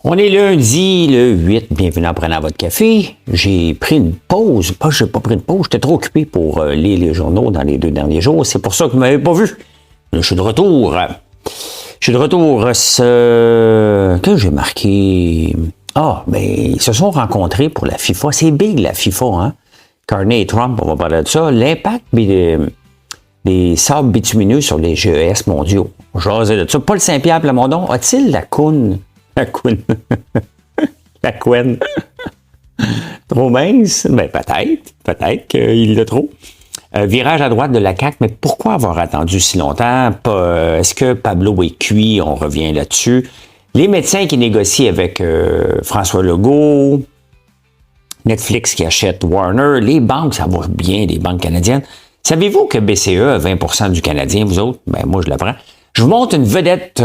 On est lundi, le 8, bienvenue en prenant votre café. J'ai pris une pause, j'ai pas pris une pause, j'étais trop occupé pour lire les journaux dans les 2 derniers jours. C'est pour ça que vous m'avez pas vu. Là, je suis de retour. Que j'ai marqué? Ils se sont rencontrés pour la FIFA. C'est big, la FIFA, hein? Carney et Trump, on va parler de ça. L'impact des sables bitumineux sur les GES mondiaux. J'osais de ça. Paul Saint-Pierre Plamondon, a-t-il la couenne? La couenne. Trop mince? Ben, peut-être qu'il l'a trop. Virage à droite de la CAQ, mais pourquoi avoir attendu si longtemps? Est-ce que Pablo est cuit? On revient là-dessus. Les médecins qui négocient avec François Legault, Netflix qui achète Warner, les banques, ça va bien, les banques canadiennes. Savez-vous que BCE a 20% du Canadien, vous autres? Ben, moi, je l'apprends. Je vous montre une vedette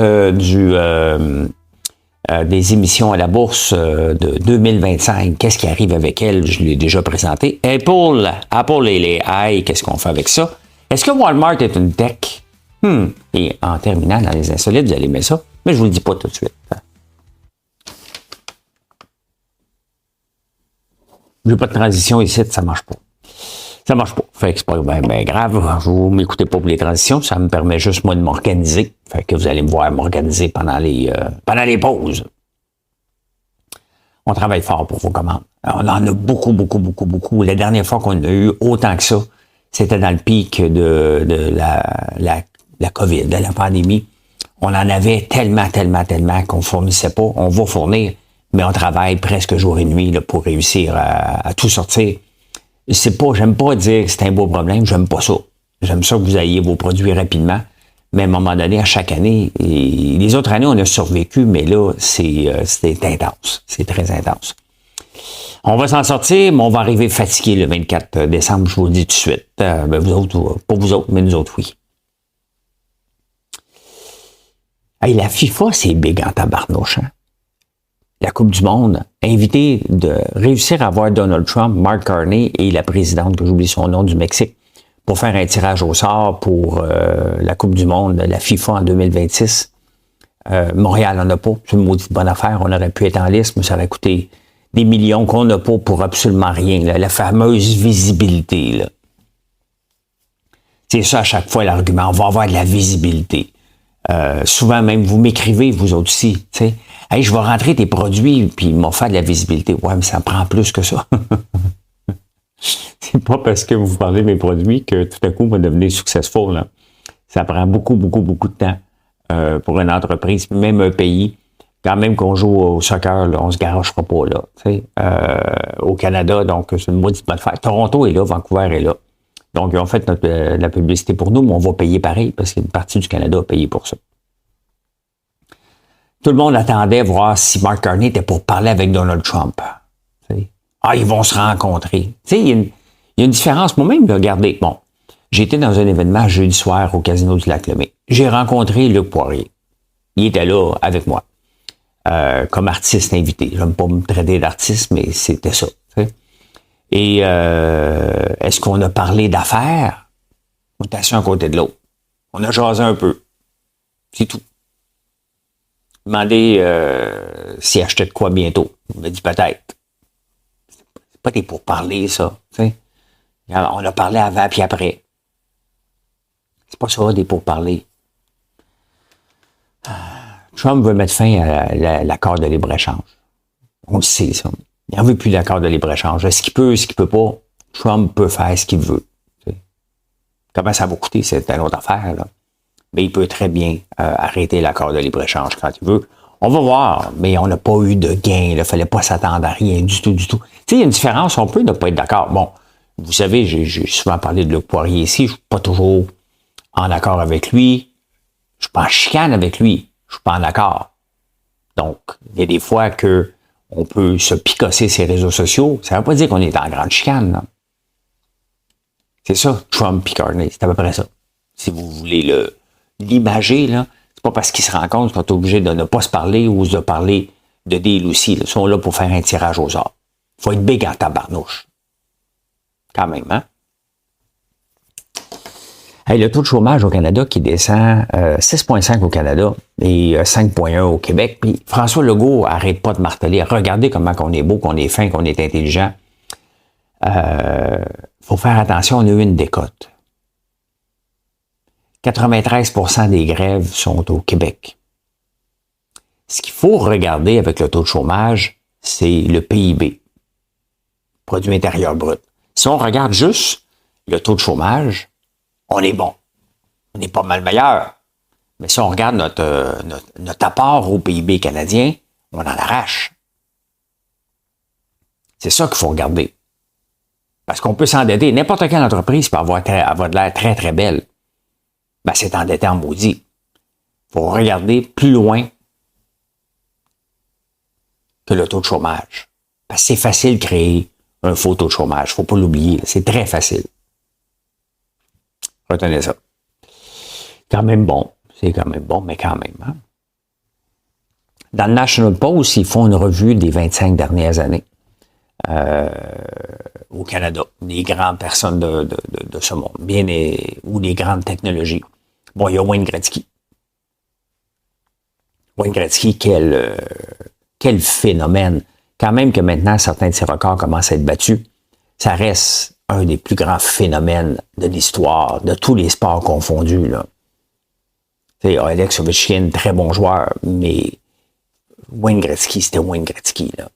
des émissions à la bourse de 2025. Qu'est-ce qui arrive avec elle? Je l'ai déjà présenté. Apple et les AI, qu'est-ce qu'on fait avec ça? Est-ce que Walmart est une tech? Et en terminant, dans les insolites, vous allez aimer ça, mais je vous le dis pas tout de suite. J'ai pas de transition ici, ça marche pas. Ça marche pas. Fait que c'est pas ben grave. Vous m'écoutez pas pour les transitions. Ça me permet juste, moi, de m'organiser. Fait que vous allez me voir m'organiser pendant les pauses. On travaille fort pour vos commandes. On en a beaucoup. La dernière fois qu'on a eu autant que ça, c'était dans le pic de la COVID, de la pandémie. On en avait tellement qu'on fournissait pas. On va fournir, mais on travaille presque jour et nuit là, pour réussir à tout sortir. J'aime pas dire que c'est un beau problème, j'aime pas ça. J'aime ça que vous ayez vos produits rapidement, mais à un moment donné, à chaque année, et les autres années, on a survécu, mais là, c'est intense. C'est très intense. On va s'en sortir, mais on va arriver fatigué le 24 décembre, je vous le dis tout de suite. Vous autres, pas vous autres, mais nous autres, oui. Hey, la FIFA, c'est big en tabarnouche, hein? La Coupe du Monde, invité de réussir à voir Donald Trump, Mark Carney et la présidente, que j'oublie son nom, du Mexique, pour faire un tirage au sort pour la Coupe du Monde, la FIFA en 2026. Montréal n'en a pas. C'est une maudite bonne affaire. On aurait pu être en liste, mais ça aurait coûté des millions qu'on n'a pas pour absolument rien. Là. La fameuse visibilité. Là. C'est ça à chaque fois l'argument. On va avoir de la visibilité. Souvent même, vous m'écrivez, vous autres aussi, tu sais. Hey, je vais rentrer tes produits, puis ils m'ont fait de la visibilité. Ouais, mais ça prend plus que ça. C'est pas parce que vous parlez de mes produits que tout à coup, vous devenez successful. Là. Ça prend beaucoup de temps pour une entreprise, même un pays. Quand même qu'on joue au soccer, là, on se garochera pas là. Tu sais, au Canada, donc c'est une maudite bonne affaire. Toronto est là, Vancouver est là. Donc, ils ont fait la publicité pour nous, mais on va payer pareil, parce qu'une partie du Canada a payé pour ça. Tout le monde attendait voir si Mark Carney était pour parler avec Donald Trump. T'sais. Ils vont se rencontrer. Il y a une différence. Moi-même, regardez, j'ai été dans un événement jeudi soir au Casino du Lac-Lemay. J'ai rencontré Luc Poirier. Il était là avec moi, comme artiste invité. J'aime pas me traiter d'artiste, mais c'était ça. T'sais. Et est-ce qu'on a parlé d'affaires? On était assis un côté de l'autre. On a jasé un peu. C'est tout. Demandé s'il achetait de quoi bientôt. Il m'a dit peut-être. C'est pas des pourparlers, ça. T'sais. On a parlé avant puis après. C'est pas ça, des pourparlers. Trump veut mettre fin à l'accord de libre-échange. On le sait, ça. Il n'en veut plus l'accord de libre-échange. Est-ce qu'il peut, est-ce qu'il peut pas? Trump peut faire ce qu'il veut. T'sais. Comment ça va coûter, c'est une autre affaire, là. Mais il peut très bien arrêter l'accord de libre-échange quand il veut. On va voir, mais on n'a pas eu de gain. Il ne fallait pas s'attendre à rien du tout. Tu sais, il y a une différence, on peut ne pas être d'accord. Bon, vous savez, j'ai souvent parlé de Luc Poirier ici, je ne suis pas toujours en accord avec lui. Je ne suis pas en chicane avec lui. Je ne suis pas en accord. Donc, il y a des fois que on peut se picosser ses réseaux sociaux. Ça ne veut pas dire qu'on est en grande chicane. Là. C'est ça, Trump et Carney, c'est à peu près ça. Si vous voulez l'imager, là, c'est pas parce qu'ils se rencontrent qu'on est obligé de ne pas se parler ou de parler de deal aussi. Là. Ils sont là pour faire un tirage aux arts. Faut être big en tabarnouche. Quand même, hein? Hey, le taux de chômage au Canada qui descend 6,5 au Canada et 5,1 au Québec. Puis François Legault arrête pas de marteler. Regardez comment on est beau, qu'on est fin, qu'on est intelligent. Faut faire attention, on a eu une décote. 93% des grèves sont au Québec. Ce qu'il faut regarder avec le taux de chômage, c'est le PIB, produit intérieur brut. Si on regarde juste le taux de chômage, on est bon. On est pas mal meilleur. Mais si on regarde notre apport au PIB canadien, on en arrache. C'est ça qu'il faut regarder. Parce qu'on peut s'endetter. N'importe quelle entreprise peut avoir de l'air très, très belle. Ben, c'est endetté en maudit. Il faut regarder plus loin que le taux de chômage. Parce que c'est facile de créer un faux taux de chômage. Faut pas l'oublier. C'est très facile. Retenez ça. Quand même bon. C'est quand même bon, mais quand même. Hein? Dans le National Post, ils font une revue des 25 dernières années au Canada. Des grandes personnes de ce monde. Ou des grandes technologies. Bon, il y a Wayne Gretzky. Wayne Gretzky, quel phénomène. Quand même que maintenant, certains de ses records commencent à être battus, ça reste un des plus grands phénomènes de l'histoire, de tous les sports confondus. Là. Alex Ovechkin, très bon joueur, mais Wayne Gretzky, c'était Wayne Gretzky. Là.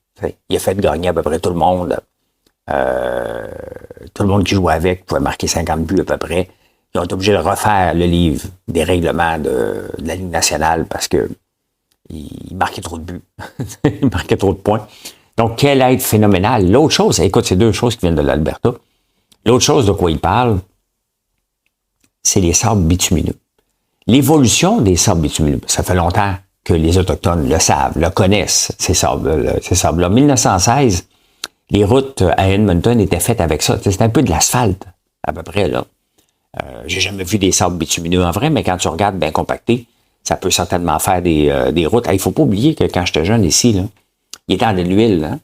Il a fait gagner à peu près tout le monde. Tout le monde qui jouait avec pouvait marquer 50 buts à peu près. Ils ont été obligés de refaire le livre des règlements de la Ligue nationale parce que il marquait trop de buts. Il marquait trop de points. Donc, quelle aide phénoménale. L'autre chose, écoute, c'est deux choses qui viennent de l'Alberta. L'autre chose de quoi il parle, c'est les sables bitumineux. L'évolution des sables bitumineux, ça fait longtemps que les Autochtones le savent, le connaissent, ces sables-là. En 1916, les routes à Edmonton étaient faites avec ça. C'était un peu de l'asphalte, à peu près, là. J'ai jamais vu des sables bitumineux en vrai, mais quand tu regardes bien compacté, ça peut certainement faire des routes. Il faut pas oublier que quand j'étais jeune ici, là, il était dans de l'huile, hein?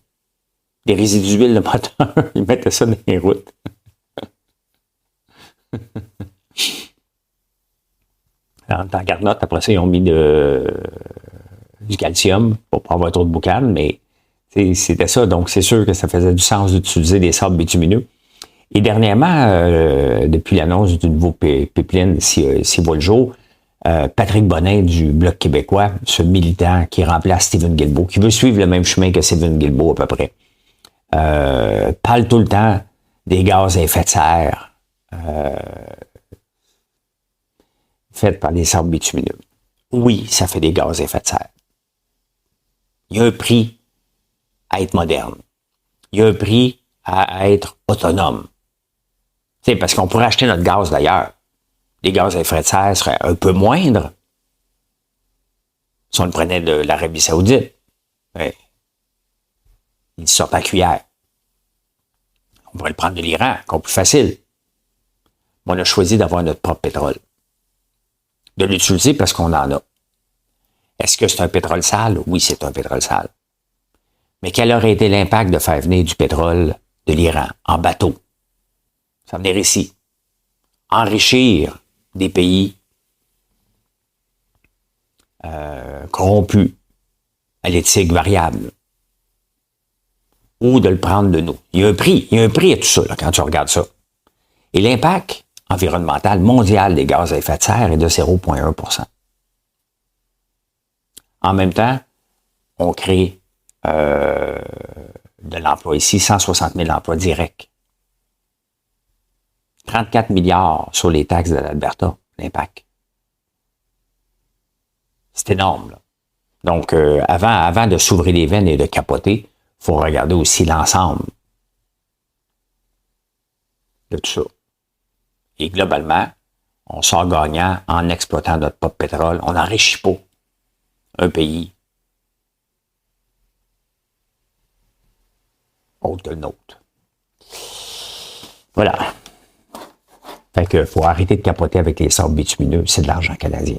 Des résidus d'huile de moteur. Ils mettaient ça dans les routes. En garnotte, après ça, ils ont mis du calcium pour pas avoir trop de boucan, mais c'était ça. Donc, c'est sûr que ça faisait du sens d'utiliser des sables bitumineux. Et dernièrement, depuis l'annonce du nouveau pipeline, s'il voit le jour, Patrick Bonin du Bloc québécois, ce militant qui remplace Stephen Guilbeault, qui veut suivre le même chemin que Stephen Guilbeault à peu près, parle tout le temps des gaz à effet de serre faits par les sables bitumineux. Oui, ça fait des gaz à effet de serre. Il y a un prix à être moderne. Il y a un prix à être autonome. C'est parce qu'on pourrait acheter notre gaz d'ailleurs. Les gaz à effet de serre seraient un peu moindres si on le prenait de l'Arabie Saoudite. Ouais. Ils sortent à cuillère. On pourrait le prendre de l'Iran, encore plus facile. Mais on a choisi d'avoir notre propre pétrole. De l'utiliser parce qu'on en a. Est-ce que c'est un pétrole sale? Oui, c'est un pétrole sale. Mais quel aurait été l'impact de faire venir du pétrole de l'Iran en bateau? Ça venir ici. Enrichir des pays corrompus, à l'éthique variable. Ou de le prendre de nous. Il y a un prix à tout ça, là, quand tu regardes ça. Et l'impact environnemental mondial des gaz à effet de serre est de 0,1%. En même temps, on crée de l'emploi ici, 160 000 emplois directs. 34 milliards sur les taxes de l'Alberta, l'impact. C'est énorme, là. Donc, avant de s'ouvrir les veines et de capoter, il faut regarder aussi l'ensemble de tout ça. Et globalement, on sort gagnant en exploitant notre propre pétrole. On n'enrichit pas un pays autre que le nôtre. Voilà. Fait que faut arrêter de capoter avec les sables bitumineux, c'est de l'argent canadien.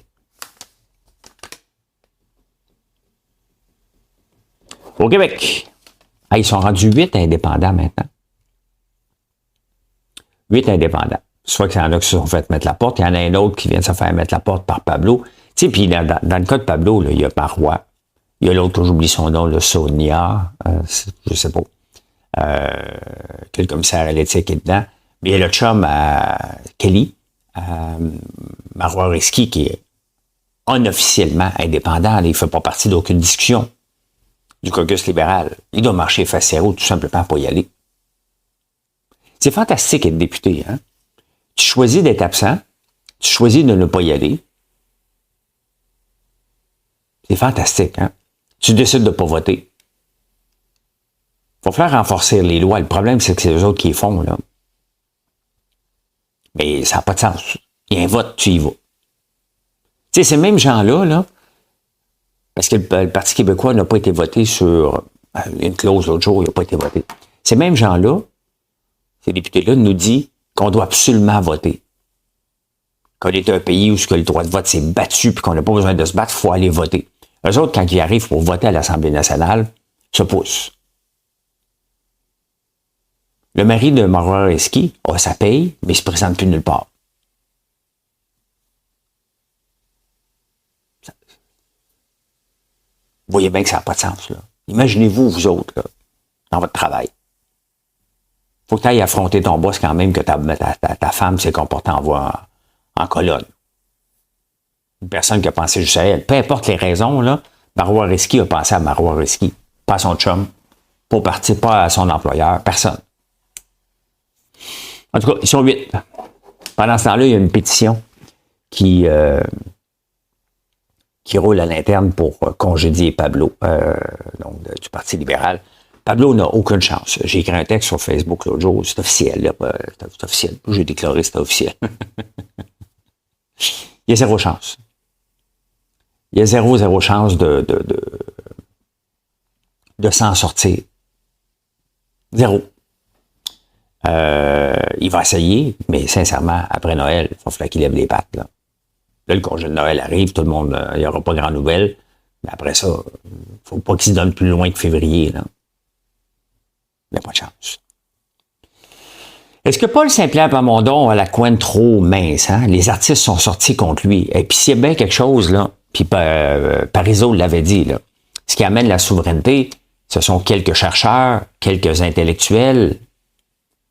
Au Québec, ils sont rendus 8 indépendants maintenant. 8 indépendants. Soit qu'il y en a qui se sont fait mettre la porte, il y en a un autre qui vient de se faire mettre la porte par Pablo. Tu sais, puis dans le cas de Pablo, là, il y a Marois, il y a l'autre, j'oublie son nom, le Sonia, je sais pas, que le commissaire à l'éthique est dedans. Mais il y a le chum à Kelly, Marois Risky, qui est unofficiellement indépendant. Il ne fait pas partie d'aucune discussion du caucus libéral. Il doit marcher face à tout simplement pour y aller. C'est fantastique être député, hein? Tu choisis d'être absent, tu choisis de ne pas y aller. C'est fantastique, hein? Tu décides de ne pas voter. Il va falloir renforcer les lois. Le problème, c'est que c'est eux autres qui les font, là. Mais ça n'a pas de sens. Il y a un vote, tu y vas. Tu sais, ces mêmes gens-là, là, parce que le Parti québécois n'a pas été voté sur une clause l'autre jour, il n'a pas été voté. Ces mêmes gens-là, ces députés-là, nous disent qu'on doit absolument voter. Qu'on est un pays où le droit de vote s'est battu puis qu'on n'a pas besoin de se battre, il faut aller voter. Eux autres, quand ils arrivent pour voter à l'Assemblée nationale, se poussent. Le mari de Marois Risky a sa paye, mais il ne se présente plus nulle part. Vous voyez bien que ça n'a pas de sens, là. Imaginez-vous, vous autres, là, dans votre travail. Faut que tu ailles affronter ton boss quand même que ta femme s'est comportée en colonne. Une personne qui a pensé juste à elle. Peu importe les raisons, là, Marois Risky a pensé à Marois Risky, pas à son chum, pas à son employeur, personne. En tout cas, ils sont 8. Pendant ce temps-là, il y a une pétition qui roule à l'interne pour congédier Pablo, du Parti libéral. Pablo n'a aucune chance. J'ai écrit un texte sur Facebook l'autre jour, c'est officiel. Là, c'est officiel. J'ai déclaré que c'était officiel. Il y a zéro chance. Il y a zéro chance de s'en sortir. Zéro. Il va essayer, mais sincèrement, après Noël, il va falloir qu'il lève les pattes. Là, le congé de Noël arrive, tout le monde, il n'y aura pas grand nouvelle. Mais après ça, il ne faut pas qu'il se donne plus loin que février. Là. Il n'y a pas de chance. Est-ce que Paul Saint-Pierre Plamondon a la couenne trop mince? Hein? Les artistes sont sortis contre lui. Et puis s'il y a bien quelque chose, là, puis Parizeau l'avait dit, là, ce qui amène la souveraineté, ce sont quelques chercheurs, quelques intellectuels,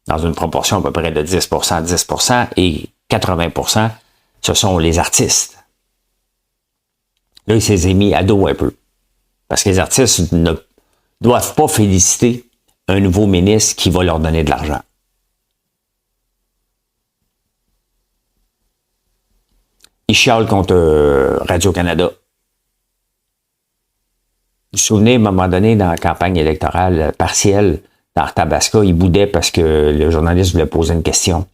dans une proportion à peu près de 10%, et 80%, ce sont les artistes. Là, il s'est mis à dos un peu. Parce que les artistes ne doivent pas féliciter un nouveau ministre qui va leur donner de l'argent. Il chiale contre Radio-Canada. Vous vous souvenez, à un moment donné, dans la campagne électorale partielle, dans Arthabasca, il boudait parce que le journaliste voulait poser une question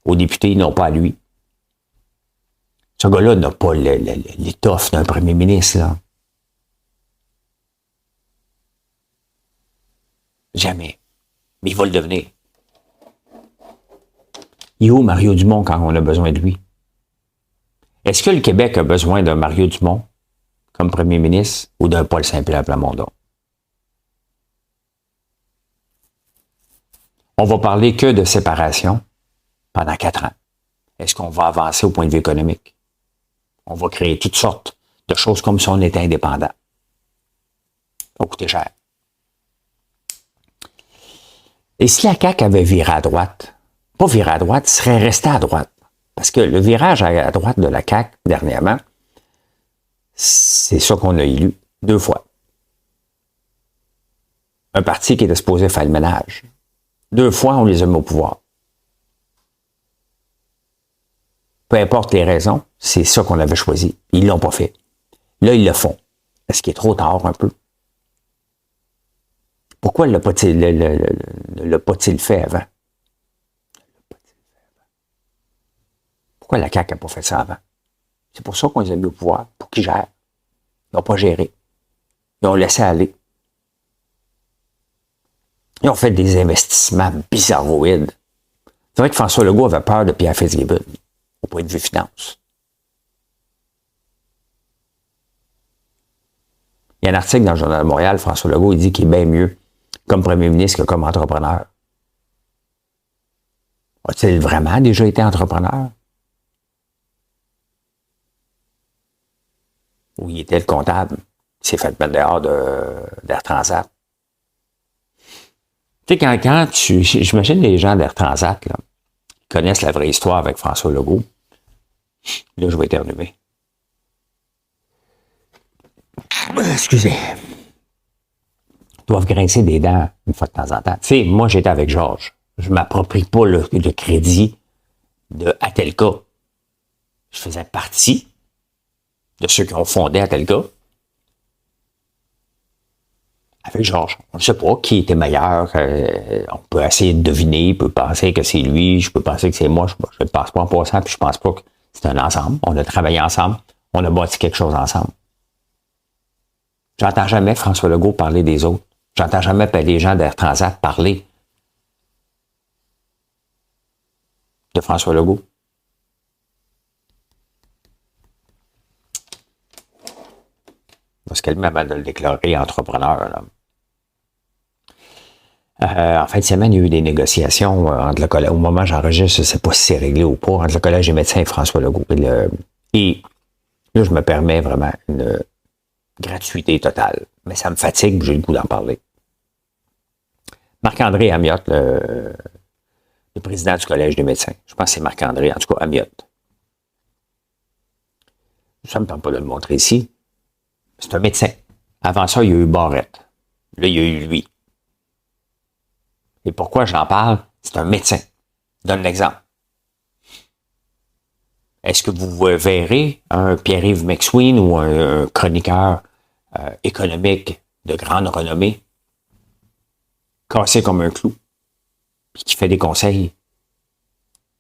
aux députés, non pas à lui. Ce gars-là n'a pas l'étoffe d'un premier ministre, là. Jamais. Mais il va le devenir. Il est où Mario Dumont quand on a besoin de lui? Est-ce que le Québec a besoin d'un Mario Dumont comme premier ministre ou d'un Paul Saint-Pierre Plamondon? On va parler que de séparation pendant 4 ans. Est-ce qu'on va avancer au point de vue économique? On va créer toutes sortes de choses comme si on était indépendant. Ça va coûter cher. Et si la CAQ avait viré à droite, pas viré à droite, il serait resté à droite. Parce que le virage à droite de la CAQ, dernièrement, c'est ça qu'on a élu 2 fois. Un parti qui était supposé faire le ménage. 2 fois, on les a mis au pouvoir. Peu importe les raisons, c'est ça qu'on avait choisi. Ils l'ont pas fait. Là, ils le font. Est-ce qu'il est trop tard un peu? Pourquoi ne l'a pas-t-il fait avant? Pourquoi la CAQ n'a pas fait ça avant? C'est pour ça qu'on les a mis au pouvoir, pour qu'ils gèrent. Ils n'ont pas géré. Ils ont laissé aller. Ils ont fait des investissements bizarroïdes. C'est vrai que François Legault avait peur de Pierre Fitzgibbon, au point de vue finance. Il y a un article dans le Journal de Montréal, François Legault, il dit qu'il est bien mieux comme premier ministre que comme entrepreneur. A-t-il vraiment déjà été entrepreneur? Ou il était le comptable? Il s'est fait mettre dehors d'Air Transat. Tu sais, j'imagine les gens d'Air Transat, là, connaissent la vraie histoire avec François Legault. Là, je vais éternuer. Excusez. Ils doivent grincer des dents une fois de temps en temps. Tu sais, moi, j'étais avec Georges. Je ne m'approprie pas le crédit de Atelka. Je faisais partie de ceux qui ont fondé Atelka. Avec Georges. On ne sait pas qui était meilleur. On peut essayer de deviner, on peut penser que c'est lui, je peux penser que c'est moi. Je ne pense pas en passant, puis je pense pas que c'est un ensemble. On a travaillé ensemble, on a bâti quelque chose ensemble. J'entends jamais François Legault parler des autres. J'entends jamais les gens d'Air Transat parler de François Legault. Parce qu'elle m'a de le déclarer entrepreneur. Là. En fin de semaine, il y a eu des négociations entre le collège. Au moment où j'enregistre, je ne sais pas si c'est réglé ou pas, entre le Collège des médecins et François Legault. Et là, je me permets vraiment une gratuité totale. Mais ça me fatigue, j'ai le goût d'en parler. Marc-André Amiotte, le président du Collège des médecins. Je pense que c'est Marc-André, en tout cas Amiotte. Ça ne me tente pas de le montrer ici. C'est un médecin. Avant ça, il y a eu Barrette. Là, il y a eu lui. Et pourquoi j'en parle? C'est un médecin. Je donne l'exemple. Est-ce que vous verrez un Pierre-Yves McSween ou un chroniqueur économique de grande renommée cassé comme un clou puis qui fait des conseils?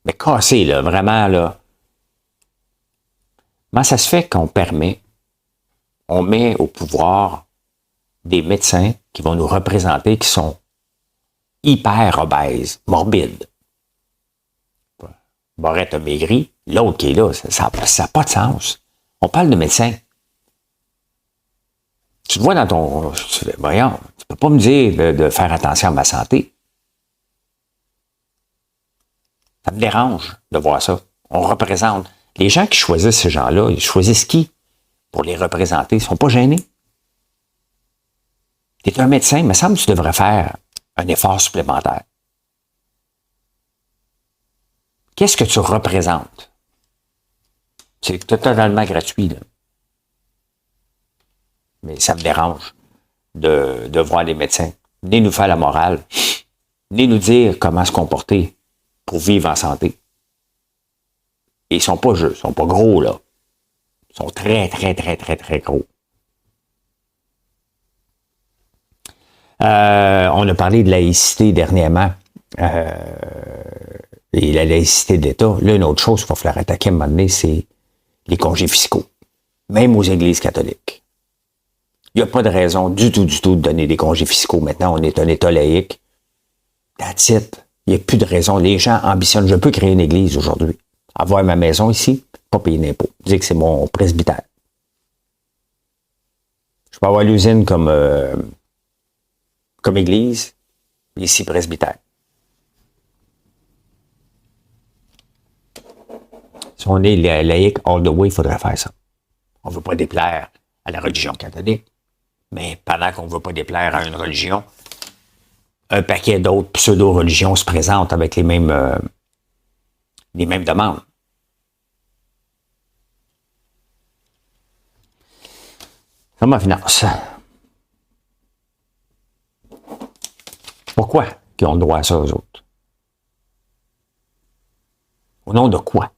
Mais cassé, là, vraiment, là. Comment ça se fait on met au pouvoir des médecins qui vont nous représenter, qui sont hyper obèses, morbides. Barrette a maigri, l'autre qui est là, ça n'a pas de sens. On parle de médecins. Tu te vois dans ton... Voyons, tu peux pas me dire de faire attention à ma santé. Ça me dérange de voir ça. On représente. Les gens qui choisissent ces gens-là, ils choisissent qui pour les représenter? Ils ne sont pas gênés. Tu es un médecin, il me semble que tu devrais faire un effort supplémentaire. Qu'est-ce que tu représentes? C'est totalement gratuit, là. Mais ça me dérange de voir les médecins. Venez nous faire la morale. Venez nous dire comment se comporter pour vivre en santé. Et ils sont pas ils sont pas gros, là. Ils sont très, très, très, très, très gros. On a parlé de laïcité dernièrement. Et la laïcité de l'État. Là, une autre chose qu'il va falloir attaquer à un moment donné, c'est les congés fiscaux. Même aux églises catholiques. Il n'y a pas de raison du tout de donner des congés fiscaux. Maintenant, on est un État laïque. That's it. Il n'y a plus de raison. Les gens ambitionnent. Je peux créer une église aujourd'hui. Avoir ma maison ici, pas payer d'impôts. Dire que c'est mon presbytère. Je peux avoir l'usine comme église, ici presbytère. Si on est laïque all the way, il faudrait faire ça. On ne veut pas déplaire à la religion catholique, mais pendant qu'on ne veut pas déplaire à une religion, un paquet d'autres pseudo-religions se présentent avec les mêmes demandes. Ça ma finance. Pourquoi qu'ils ont le droit à ça, aux autres? Au nom de quoi?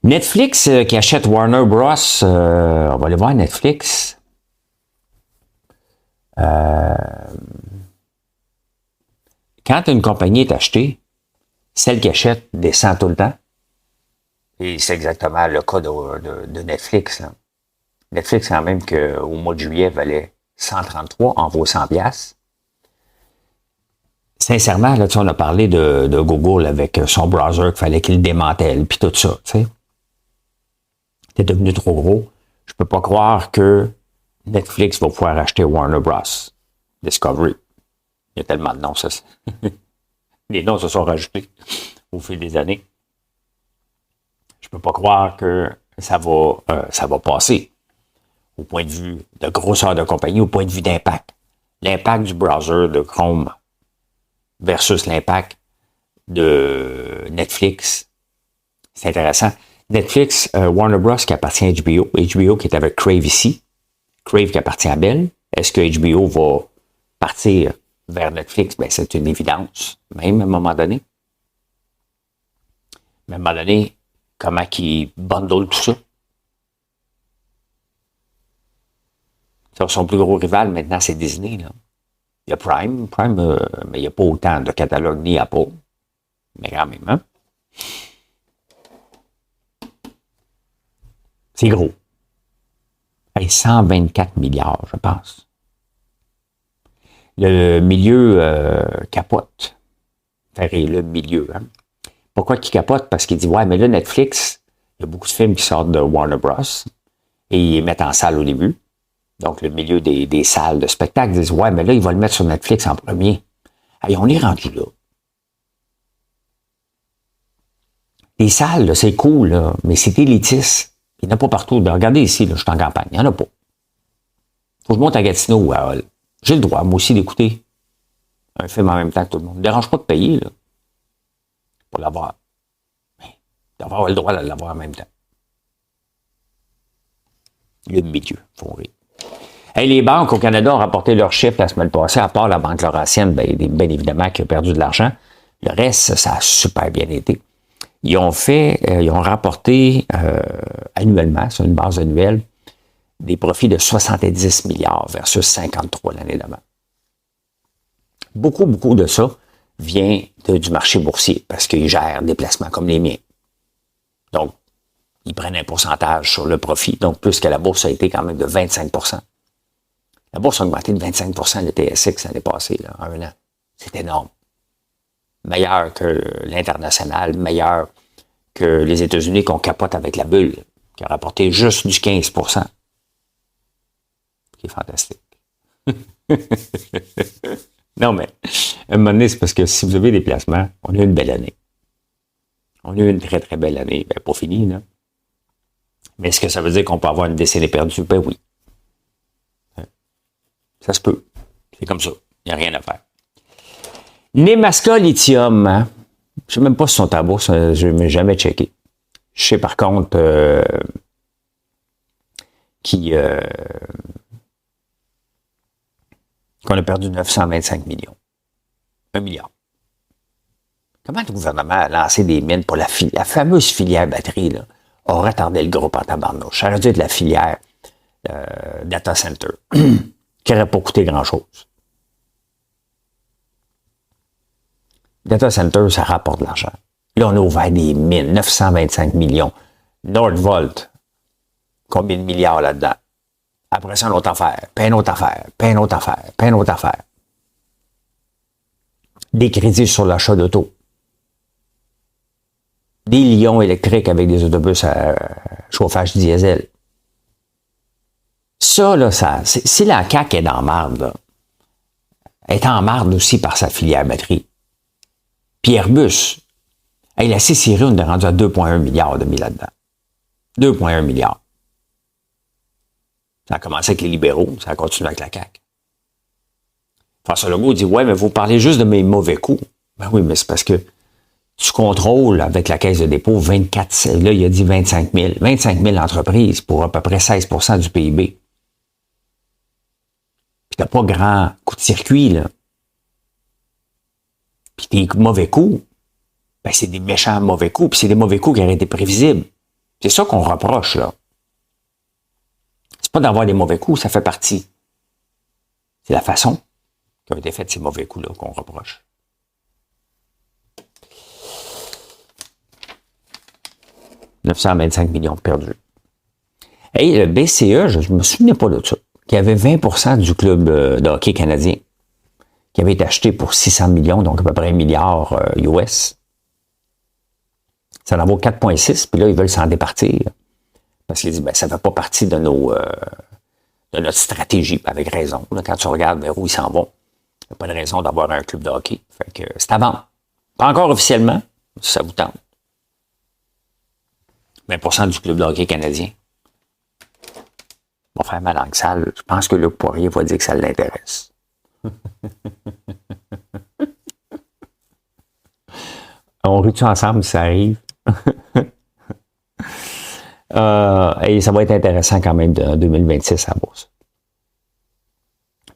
Netflix qui achète Warner Bros. On va aller voir Netflix. Quand une compagnie est achetée, celle qui achète descend tout le temps. Et c'est exactement le cas de Netflix. Là. Netflix, quand même, qu'au mois de juillet, valait 133, en vaut 100 $. Sincèrement, là, on a parlé de Google avec son browser qu'il fallait qu'il démantèle, puis tout ça, tu sais. C'est devenu trop gros. Je peux pas croire que Netflix va pouvoir acheter Warner Bros. Discovery. Il y a tellement de noms, ça. Les noms se sont rajoutés au fil des années. Je peux pas croire que ça va passer au point de vue de grosseur de compagnie, au point de vue d'impact. L'impact du browser de Chrome versus l'impact de Netflix. C'est intéressant. Netflix, Warner Bros. Qui appartient à HBO. HBO qui est avec Crave ici. Crave qui appartient à Bell. Est-ce que HBO va partir vers Netflix? Ben, c'est une évidence, même à un moment donné. Mais à un moment donné, comment ils bundlent tout ça? Son plus gros rival, maintenant, c'est Disney. Là. Il y a Prime, mais il n'y a pas autant de catalogue ni Apple. Mais quand même, hein? C'est gros. Hey, 124 milliards, je pense. Le milieu capote. Le milieu, hein? Pourquoi qu'il capote? Parce qu'il dit, ouais, mais là, Netflix, il y a beaucoup de films qui sortent de Warner Bros. Et ils les mettent en salle au début. Donc, le milieu des salles de spectacle disent, ouais, mais là, ils vont le mettre sur Netflix en premier. Hey, on est rendu là. Les salles, là, c'est cool, là, mais c'est élitiste. Il n'y en a pas partout. Ben, regardez ici, là, je suis en campagne. Il n'y en a pas. Faut que je monte à Gatineau. J'ai le droit, moi aussi, d'écouter un film en même temps que tout le monde. Ne me dérange pas de payer, là, pour l'avoir. Mais d'avoir le droit de l'avoir en même temps. Le milieu, faut rire. Hey, les banques au Canada ont rapporté leurs chiffres la semaine passée, à part la Banque Laurentienne, bien évidemment, qui a perdu de l'argent. Le reste, ça a super bien été. Ils ont rapporté annuellement, sur une base annuelle, des profits de 70 milliards versus 53 l'année d'avant. Beaucoup de ça vient du marché boursier parce qu'ils gèrent des placements comme les miens. Donc, ils prennent un pourcentage sur le profit. Donc, plus que la bourse a été quand même de 25 %. La bourse a augmenté de 25 % le TSX l'année passée, là, en un an. C'est énorme. Meilleur que l'international, meilleur que les États-Unis qu'on capote avec la bulle, qui a rapporté juste du 15 %. Ce qui est fantastique. Non, mais à un moment donné, c'est parce que si vous avez des placements, on a eu une belle année. On a eu une très, très belle année. Ben, pas fini, là. Mais est-ce que ça veut dire qu'on peut avoir une décennie perdue? Ben oui. Ça se peut. C'est comme ça. Il n'y a rien à faire. Nemaska Lithium, hein? Je ne sais même pas si sont à bourse, je ne l'ai jamais checké. Je sais par contre qu'on a perdu 925 millions. 1 milliard. Comment le gouvernement a lancé des mines pour la fameuse filière batterie, là, a retardé le groupe en tabarnouche. Ça aurait dû être la filière data center, qui n'aurait pas coûté grand-chose. Data center, ça rapporte de l'argent. Là, on a ouvert des mines, 925 millions. Nordvolt, combien de milliards là-dedans? Après ça, une autre affaire, puis une autre affaire, puis une autre affaire, puis une autre affaire. Des crédits sur l'achat d'auto. Des lions électriques avec des autobus à chauffage diesel. Ça, là, si la CAQ est dans marde, là, elle est en marde aussi par sa filière batterie. Puis Airbus, hey, la C-Série, on est rendu à 2,1 milliards de mis là-dedans. 2,1 milliards. Ça a commencé avec les libéraux, ça a continué avec la CAQ. François Legault dit, ouais, mais vous parlez juste de mes mauvais coups. Ben oui, mais c'est parce que tu contrôles avec la Caisse de dépôt 24, là, il a dit 25 000. 25 000 entreprises pour à peu près 16 % du PIB. Puis t'as pas grand coup de circuit, là. Puis tes mauvais coups, ben c'est des méchants mauvais coups, puis c'est des mauvais coups qui auraient été prévisibles. C'est ça qu'on reproche, là. C'est pas d'avoir des mauvais coups, ça fait partie. C'est la façon qui ont été faits ces mauvais coups-là qu'on reproche. « 925 millions perdus. » Hey, le BCE, je me souvenais pas de ça, qui avait 20 % du club de hockey canadien, qui avait été acheté pour 600 millions, donc à peu près 1 milliard US. Ça en vaut 4,6, puis là, ils veulent s'en départir. Parce qu'ils disent, ben, ça ne fait pas partie de de notre stratégie, avec raison. Là, quand tu regardes vers où ils s'en vont, il n'y a pas de raison d'avoir un club de hockey. Fait que c'est à vendre. Pas encore officiellement, si ça vous tente. 20% du club de hockey canadien. Va faire ma langue sale. Je pense que Luc Poirier va dire que ça l'intéresse. On rit-tu ensemble si ça arrive? Et ça va être intéressant quand même en 2026 à la bourse.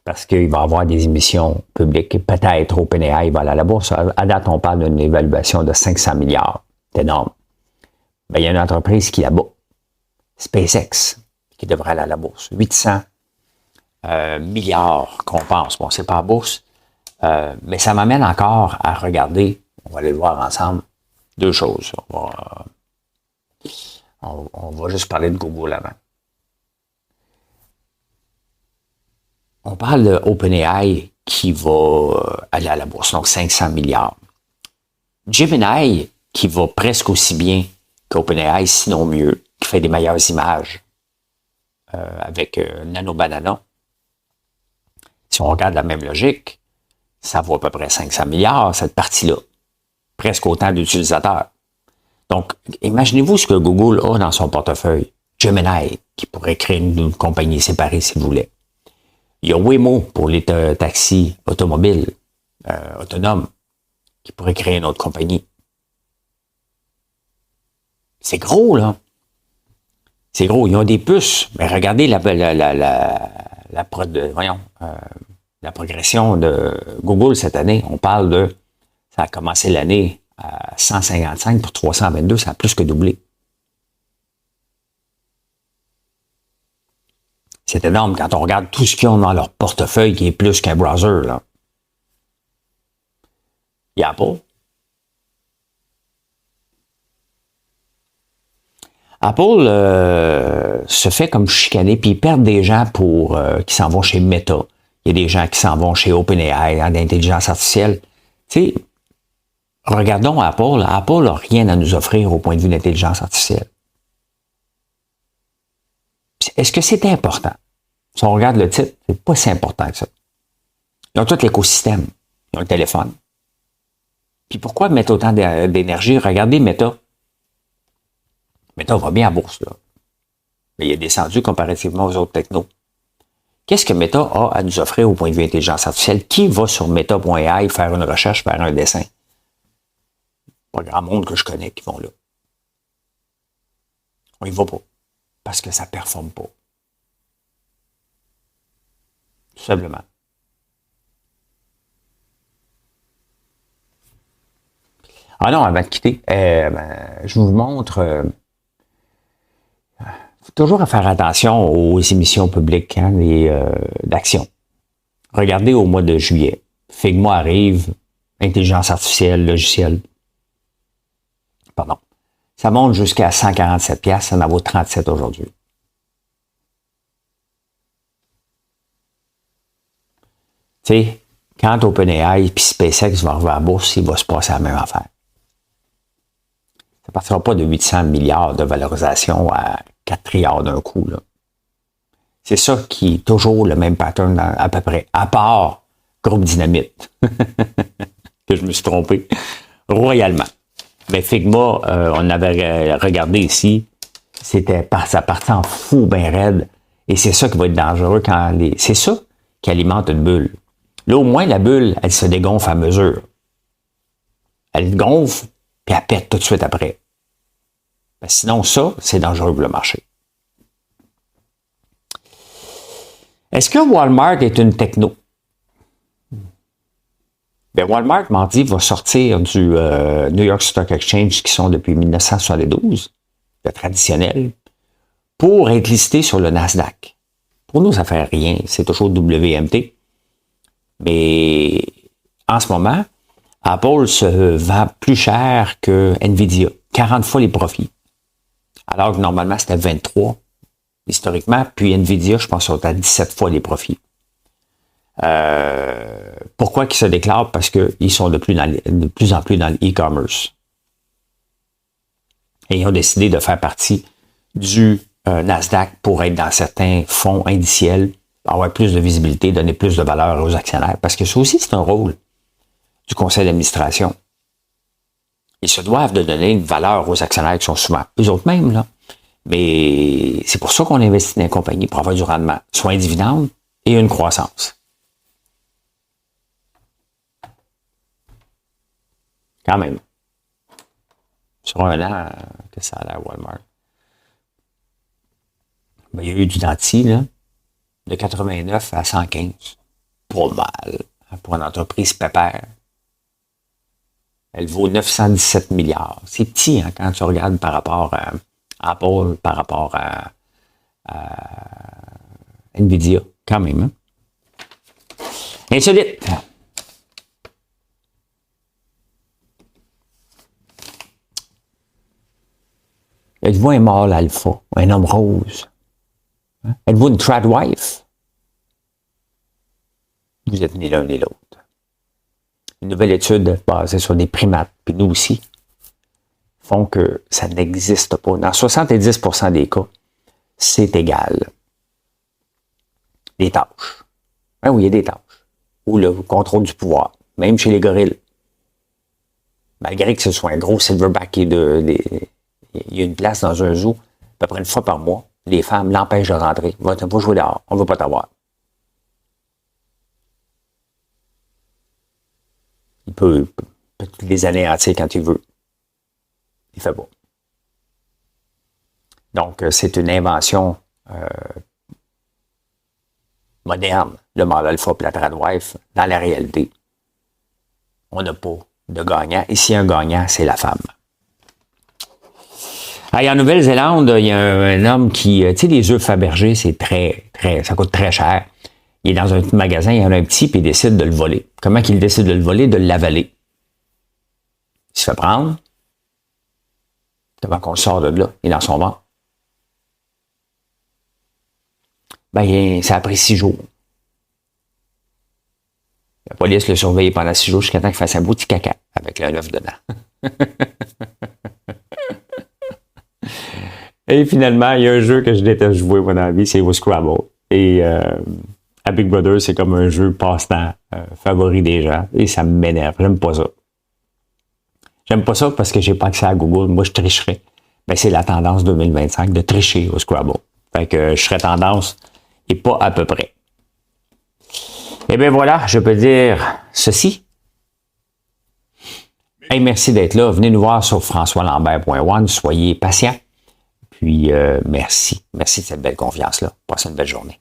Parce qu'il va y avoir des émissions publiques. Peut-être OpenAI va aller à la bourse. À date, on parle d'une évaluation de 500 milliards. C'est énorme. Ben, il y a une entreprise qui est là-bas. SpaceX, qui devrait aller à la bourse. 800 milliards qu'on pense. Bon, c'est pas à bourse. Mais ça m'amène encore à regarder, on va aller le voir ensemble, deux choses. On va juste parler de Google avant. On parle de OpenAI qui va aller à la bourse, donc 500 milliards. Gemini, qui va presque aussi bien qu'OpenAI, sinon mieux, qui fait des meilleures images avec Nano Banana. Si on regarde la même logique, ça vaut à peu près 500 milliards, cette partie-là. Presque autant d'utilisateurs. Donc, imaginez-vous ce que Google a dans son portefeuille. Gemini, qui pourrait créer une compagnie séparée s'il voulait. Il y a Waymo pour les taxis automobiles autonomes, qui pourrait créer une autre compagnie. C'est gros, là. C'est gros. Ils ont des puces. Mais regardez la progression de Google cette année. On parle de... Ça a commencé l'année à 155 pour 322. Ça a plus que doublé. C'est énorme quand on regarde tout ce qu'ils ont dans leur portefeuille qui est plus qu'un browser, là. Il y a Apple. Apple se fait comme chicaner, puis ils perdent des gens qui s'en vont chez Meta. Il y a des gens qui s'en vont chez OpenAI, en intelligence artificielle. Tu sais, regardons Apple. Apple n'a rien à nous offrir au point de vue d'intelligence artificielle. Est-ce que c'est important? Si on regarde le titre, c'est pas si important que ça. Ils ont tout l'écosystème. Ils ont le téléphone. Puis pourquoi mettre autant d'énergie? Regardez Meta. Meta va bien à bourse, là. Mais il est descendu comparativement aux autres technos. Qu'est-ce que Meta a à nous offrir au point de vue intelligence artificielle? Qui va sur meta.ai faire une recherche, faire un dessin? Pas grand monde que je connais qui vont là. On y va pas. Parce que ça ne performe pas. Tout simplement. Ah non, avant de quitter, je vous montre... faut toujours faire attention aux émissions publiques d'action. Regardez au mois de juillet. Figma arrive, intelligence artificielle, logiciel. Pardon. Ça monte jusqu'à 147$, ça en vaut 37 aujourd'hui. Tu sais, quand OpenAI et SpaceX vont arriver à la bourse, il va se passer la même affaire. Ça ne partira pas de 800 milliards de valorisation à 4 trilliards d'un coup, là. C'est ça qui est toujours le même pattern à peu près, à part Groupe Dynamite, que je me suis trompé royalement. Mais Figma, on avait regardé ici, ça partait en fou bien raide, et c'est ça qui va être dangereux c'est ça qui alimente une bulle. Là, au moins, la bulle, elle se dégonfle à mesure. Elle gonfle, puis elle pète tout de suite après. Ben, sinon, ça, c'est dangereux pour le marché. Est-ce que Walmart est une techno? Ben, Walmart, mardi, va sortir du New York Stock Exchange, qui sont depuis 1972, le traditionnel, pour être listé sur le Nasdaq. Pour nous, ça ne fait rien. C'est toujours WMT. Mais en ce moment, Apple se vend plus cher que Nvidia. 40 fois les profits. Alors que normalement, c'était 23 historiquement. Puis Nvidia, je pense, sont à 17 fois les profits. Pourquoi ils se déclarent? Parce qu'ils sont de plus en plus dans l'e-commerce. Et ils ont décidé de faire partie du Nasdaq pour être dans certains fonds indiciels, avoir plus de visibilité, donner plus de valeur aux actionnaires. Parce que ça aussi, c'est un rôle du conseil d'administration. Ils se doivent de donner une valeur aux actionnaires qui sont souvent eux autres mêmes, là. Mais c'est pour ça qu'on investit dans les compagnies, pour avoir du rendement, soit un dividende et une croissance. Quand même. Sur un an, que ça a l'air Walmart. Ben, il y a eu du Danti, là, de 89 à 115. Pas mal. Pour une entreprise pépère. Elle vaut 917 milliards. C'est petit, hein, quand tu regardes par rapport à Apple, par rapport à Nvidia, quand même. Hein? Insolite. Êtes-vous un mâle alpha, un homme rose? Hein? Êtes-vous une tradwife? Vous êtes ni l'un ni l'autre. Une nouvelle étude basée sur des primates, puis nous aussi, font que ça n'existe pas. Dans 70% des cas, c'est égal. Des tâches. Ben oui, il y a des tâches. Ou le contrôle du pouvoir. Même chez les gorilles. Malgré que ce soit un gros silverback il y a une place dans un zoo, à peu près une fois par mois, les femmes l'empêchent de rentrer. Va pas jouer dehors, on ne veut pas t'avoir. Il peut les anéantir quand il veut. Il fait beau. Donc, c'est une invention moderne, le mâle alpha et la tradwife. Dans la réalité, on n'a pas de gagnant. Ici, un gagnant, c'est la femme. Ah, en Nouvelle-Zélande, il y a un homme qui, tu sais, les œufs Fabergé, c'est ça coûte très cher. Il est dans un petit magasin, il y en a un petit, puis il décide de le voler. Comment qu'il décide de le voler? De l'avaler. Il se fait prendre. Avant qu'on le sorte de là, il est dans son ventre. Ben, ça a pris 6 jours. La police l'a surveillé pendant 6 jours jusqu'à temps qu'il fasse un beau petit caca avec un œuf dedans. Et finalement, il y a un jeu que je déteste jouer, mon avis, c'est au Scrabble. Et à Big Brother, c'est comme un jeu passe-temps favori des gens. Et ça m'énerve. J'aime pas ça. J'aime pas ça parce que j'ai pas accès à Google. Moi, je tricherais. Ben, c'est la tendance 2025 de tricher au Scrabble. Fait que je serais tendance et pas à peu près. Eh bien voilà, je peux dire ceci. Hey, merci d'être là. Venez nous voir sur françoislambert.one. Soyez patients. Puis merci. Merci de cette belle confiance-là. Passez une belle journée.